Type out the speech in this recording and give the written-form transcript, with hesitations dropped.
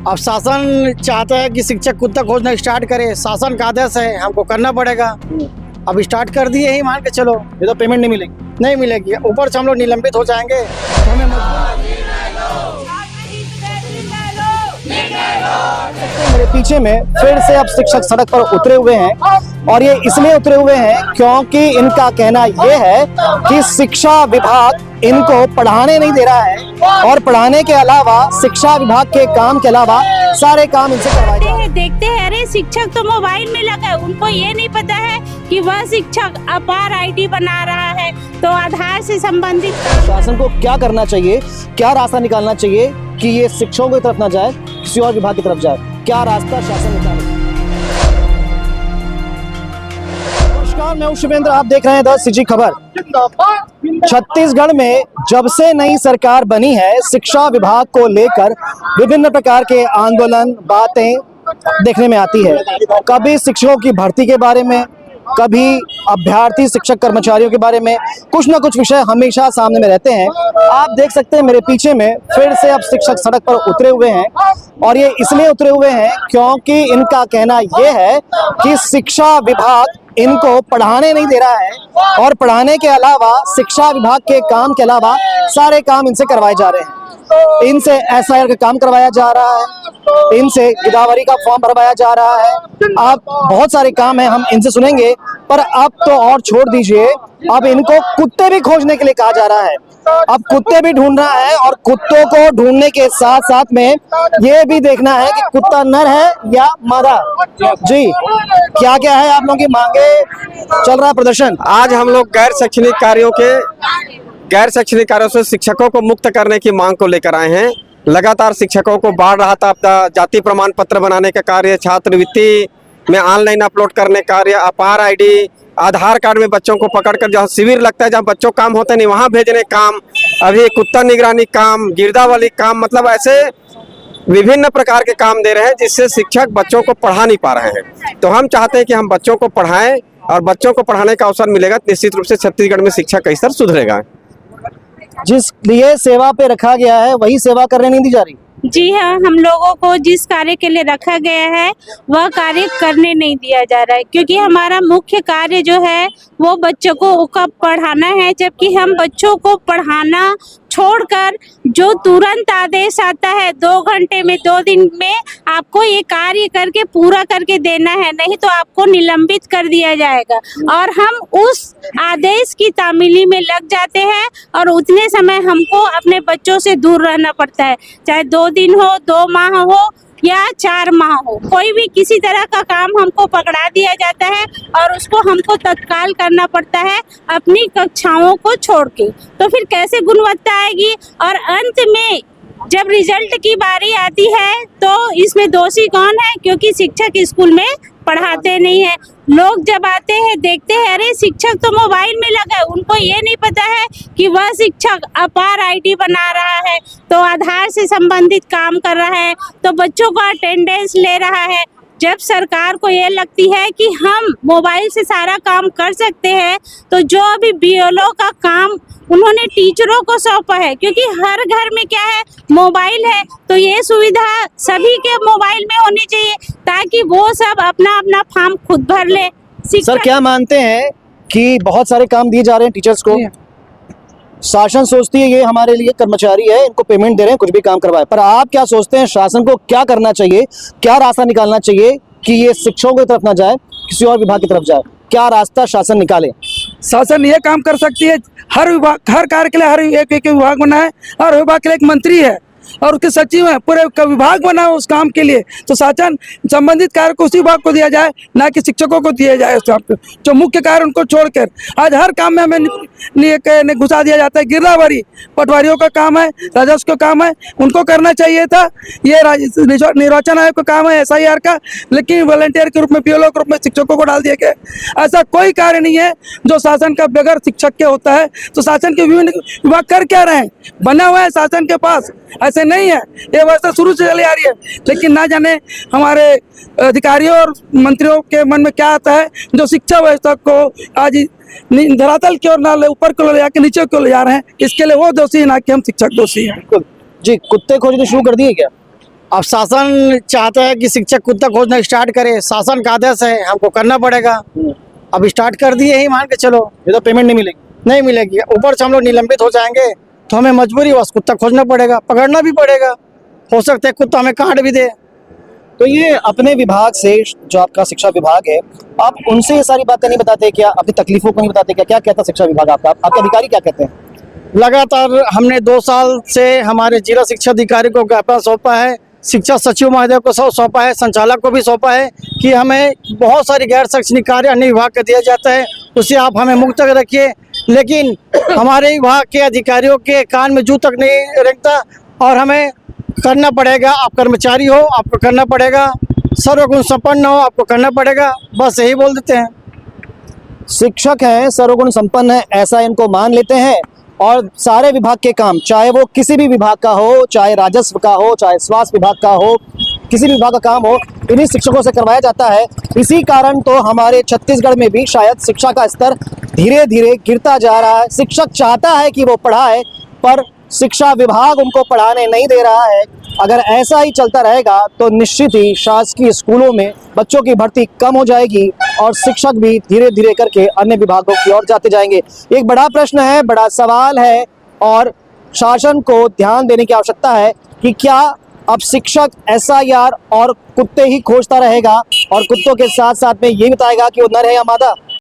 अब शासन चाहता है कि शिक्षक कुत्ता खोजना स्टार्ट करे, शासन का आदेश है, हमको करना पड़ेगा। अब स्टार्ट कर दिए ही, मान के चलो, ये तो पेमेंट नहीं मिलेगी, ऊपर से हम लोग निलंबित हो जाएंगे। तो हमें मेरे पीछे में फिर से अब शिक्षक सड़क पर उतरे हुए हैं और ये इसलिए उतरे हुए हैं क्योंकि इनका कहना ये है कि शिक्षा विभाग इनको पढ़ाने नहीं दे रहा है और पढ़ाने के अलावा शिक्षा विभाग के काम के अलावा सारे काम इनसे करवाए जा रहे हैं। देखते हैं, अरे शिक्षक तो मोबाइल में लगा है, उनको ये नहीं पता है कि वह शिक्षक अपार आईडी बना रहा है, तो आधार से संबंधित शासन को क्या करना चाहिए, क्या रास्ता निकालना चाहिए कि ये शिक्षकों की तरफ ना जाए, किसी और विभाग की तरफ जाए, क्या रास्ता शासन निकाले। नमस्कार, मैं हूं शिवेंद्र, आप देख रहे हैं द सिटी खबर। छत्तीसगढ़ में जब से नई सरकार बनी है, शिक्षा विभाग को लेकर विभिन्न प्रकार के आंदोलन, बातें देखने में आती है। कभी शिक्षकों की भर्ती के बारे में, कभी अभ्यर्थी शिक्षक कर्मचारियों के बारे में, कुछ ना कुछ विषय हमेशा सामने में रहते हैं। आप देख सकते हैं मेरे पीछे में फिर से अब शिक्षक सड़क पर उतरे हुए हैं और ये इसलिए उतरे हुए हैं क्योंकि इनका कहना ये है कि शिक्षा विभाग इनको पढ़ाने नहीं दे रहा है और पढ़ाने के अलावा शिक्षा विभाग के काम के अलावा सारे काम इनसे करवाए जा रहे हैं। इनसे एसआईआर का काम करवाया जा रहा है, इनसे गिरदावरी का फॉर्म भरवाया जा रहा है। अब बहुत सारे काम है, हम इनसे सुनेंगे। पर अब तो और छोड़ दीजिए, अब इनको कुत्ते भी खोजने के लिए कहा जा रहा है। अब कुत्ते भी ढूंढ रहा है और कुत्तों को ढूंढने के साथ साथ में ये भी देखना है कि कुत्ता नर है या मादा। जी, क्या क्या है आप लोगों की मांगे, चल रहा है प्रदर्शन। आज हम लोग गैर शैक्षणिक कार्यों से शिक्षकों को मुक्त करने की मांग को लेकर आए हैं। लगातार शिक्षकों को बाढ़ रहा था जाति प्रमाण पत्र बनाने का कार्य, छात्रवृत्ति में ऑनलाइन अपलोड करने का कार्य, अपार आईडी, आधार कार्ड में बच्चों को पकड़कर जहाँ शिविर लगता है, जहाँ बच्चों काम होते नहीं वहाँ भेजने काम, अभी कुत्ता निगरानी काम, गिरदावरी काम, मतलब ऐसे विभिन्न प्रकार के काम दे रहे हैं जिससे शिक्षक बच्चों को पढ़ा नहीं पा रहे हैं। तो हम चाहते हैं कि हम बच्चों को पढ़ाएं और बच्चों को पढ़ाने का अवसर मिलेगा, निश्चित रूप से छत्तीसगढ़ में शिक्षा का स्तर सुधरेगा। जिस लिए सेवा पे रखा गया है वही सेवा करने नहीं दी जा रही। जी हाँ, हम लोगों को जिस कार्य के लिए रखा गया है वह कार्य करने नहीं दिया जा रहा है, क्योंकि हमारा मुख्य कार्य जो है वो बच्चों को पढ़ाना है। जबकि हम बच्चों को पढ़ाना छोड़कर जो तुरंत आदेश आता है 2 घंटे में, 2 दिन में आपको ये कार्य करके पूरा करके देना है, नहीं तो आपको निलंबित कर दिया जाएगा। और हम उस आदेश की तामीली में लग जाते हैं और उतने समय हमको अपने बच्चों से दूर रहना पड़ता है, चाहे 2 दिन हो, 2 माह हो या 4 माह हो। कोई भी किसी तरह का काम हमको पकड़ा दिया जाता है और उसको हमको तत्काल करना पड़ता है अपनी कक्षाओं को छोड़ के। तो फिर कैसे गुणवत्ता आएगी? और अंत में जब रिजल्ट की बारी आती है तो इसमें दोषी कौन है? क्योंकि शिक्षक स्कूल में पढ़ाते नहीं है। लोग जब आते हैं देखते हैं, अरे शिक्षक तो मोबाइल में लगा है, उनको ये नहीं पता है कि वह शिक्षक अपार आईडी बना रहा है, तो आधार से संबंधित काम कर रहा है, तो बच्चों का अटेंडेंस ले रहा है। जब सरकार को ये लगती है कि हम मोबाइल से सारा काम कर सकते हैं, तो जो अभी बीएलओ का काम उन्होंने टीचरों को सौंपा है, क्योंकि हर घर में क्या है, मोबाइल है, तो ये सुविधा सभी के मोबाइल में होनी चाहिए ताकि वो सब अपना अपना फॉर्म खुद भर ले। सर, क्या मानते हैं कि बहुत सारे काम दिए जा रहे हैं टीचर्स को, शासन सोचती है ये हमारे लिए कर्मचारी है, इनको पेमेंट दे रहे हैं, कुछ भी काम करवाए, पर आप क्या सोचते हैं शासन को क्या करना चाहिए, क्या रास्ता निकालना चाहिए कि ये शिक्षकों की तरफ ना जाए, किसी और विभाग की तरफ जाए, क्या रास्ता शासन निकाले? शासन ये काम कर सकती है, हर विभाग, हर कार्य के लिए हर एक विभाग बना है, हर विभाग के लिए एक मंत्री है और उसके सचिव है, पूरे विभाग बना है उस काम के लिए। तो शासन संबंधित कार्य को उसी विभाग को दिया जाए, ना कि शिक्षकों को दिया जाए। उस काम पे जो मुख्य कार्य उनको छोड़कर आज हर काम में हमें घुसा दिया जाता है। गिरदावरी पटवारियों का काम है, राजस्व का काम है, उनको करना चाहिए था। ये निर्वाचन आयोग का काम है, एसआईआर का, लेकिन वॉलंटियर के रूप में, पीएलओ के रूप में शिक्षकों को डाल दिया गया। ऐसा कोई कार्य नहीं है जो शासन का बगैर शिक्षक के होता है। तो शासन के विभिन्न विभाग कर क्या रहे हैं, बना हुआ है शासन के पास, ऐसे नहीं है, ये व्यवस्था शुरू से चली आ रही है। लेकिन ना जाने हमारे अधिकारियों और मंत्रियों के मन में क्या आता है, जो शिक्षा व्यवस्था को आज धरातल की ओर ना ले, ऊपर को ले जाके नीचे को ले जा रहे हैं। इसके लिए वो दोषी है, ना कि हम शिक्षक दोषी हैं। जी, कुत्ते खोजने शुरू कर दिए क्या? अब शासन चाहता है कि शिक्षक कुत्ता खोजना स्टार्ट करे, शासन का आदेश है, हमको करना पड़ेगा। अब स्टार्ट कर दिए ही, मान के चलो, ये तो पेमेंट नहीं मिलेगी, ऊपर से हम लोग निलंबित हो जाएंगे, तो हमें मजबूरी बस कुत्ता खोजना पड़ेगा, पकड़ना भी पड़ेगा, हो सकता है कुत्ता हमें काट भी दे। तो ये अपने विभाग से, जो आपका शिक्षा विभाग है, आप उनसे ये सारी बातें नहीं बताते क्या? अपनी तकलीफों को नहीं बताते क्या? क्या कहता शिक्षा विभाग आपका, आपके अधिकारी क्या कहते हैं? लगातार हमने 2 साल से हमारे जिला शिक्षा अधिकारी को ज्ञापन सौंपा है, शिक्षा सचिव महोदय को सौंपा है, संचालक को भी सौंपा है कि हमें बहुत सारी गैर शैक्षणिक कार्य अन्य विभाग का दिया जाता है, उससे आप हमें मुक्त रखिए। लेकिन हमारे विभाग के अधिकारियों के कान में जू तक नहीं रेंगता और हमें करना पड़ेगा। आप कर्मचारी हो, आपको करना पड़ेगा, सर्वगुण संपन्न हो, आपको करना पड़ेगा, बस यही बोल देते हैं। शिक्षक हैं, सर्वगुण संपन्न है, ऐसा इनको मान लेते हैं और सारे विभाग के काम, चाहे वो किसी भी विभाग का हो, चाहे राजस्व का हो, चाहे स्वास्थ्य विभाग का हो, किसी भी विभाग का काम हो, इन्हीं शिक्षकों से करवाया जाता है। इसी कारण तो हमारे छत्तीसगढ़ में भी शायद शिक्षा का स्तर धीरे धीरे गिरता जा रहा है। शिक्षक चाहता है कि वो पढ़ाए, पर शिक्षा विभाग उनको पढ़ाने नहीं दे रहा है। अगर ऐसा ही चलता रहेगा तो निश्चित ही शासकीय स्कूलों में बच्चों की भर्ती कम हो जाएगी और शिक्षक भी धीरे धीरे करके अन्य विभागों की ओर जाते जाएंगे। एक बड़ा प्रश्न है, बड़ा सवाल है और शासन को ध्यान देने की आवश्यकता है कि क्या अब शिक्षक SIR और कुत्ते ही खोजता रहेगा और कुत्तों के साथ साथ में ये बताएगा कि वो नर है या मादा?